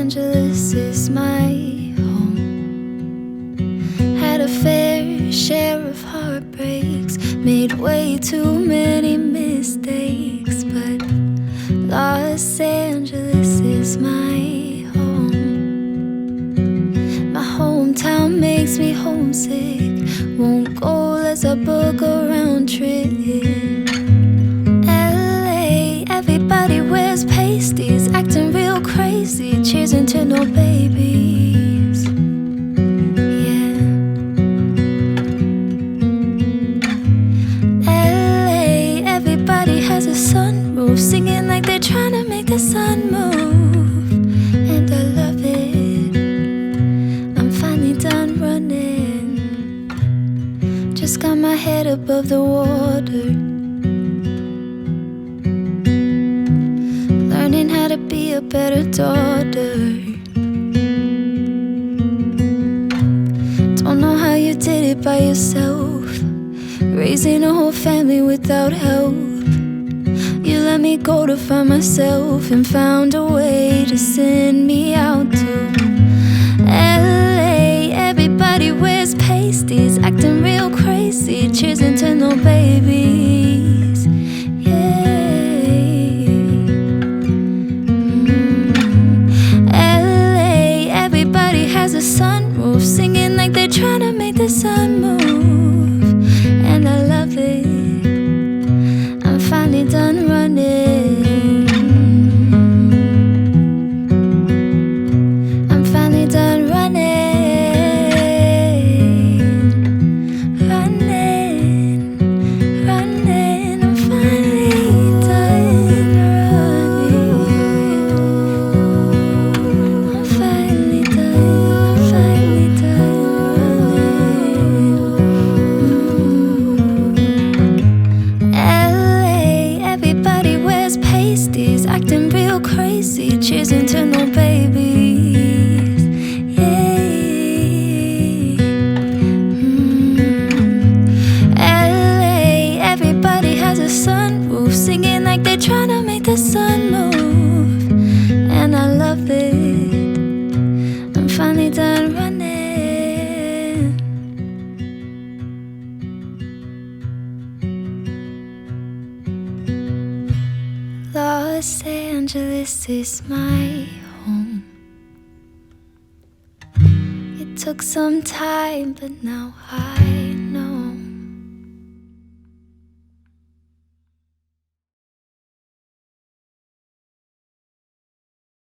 Angeles is my home. Had a fair share of heartbreaks, made way too many mistakes, but Los Angeles is my home. My hometown makes me homesick, won't go as I book a round trip. LA, everybody wears pasties, acting real crazy, cheersing to no babies. Yeah. LA, everybody has a sunroof, singing like they're trying to make the sun move, and I love it. I'm finally done running, just got my head above the water, learning how to be a better daughter. Don't know how you did it by yourself, raising a whole family without help. You let me go to find myself and found a way to send me out to LA. Everybody wears pasties, acting real crazy, cheersing to no babies. LA, everybody has a sunroof, singing like they're trying to make the sun move, and I love it. I'm finally done running. I'm finally done running. Running, running. I'm finally done running. I'm finally done. I'm finally done running. LA, everybody wears pasties, acting real crazy, cheersing to no babies. Yeah. LA, everybody has a sunroof, singing like they're trying to make the sun move, and I love it. I'm finally done running. Los Angeles is my home. It took some time, but now I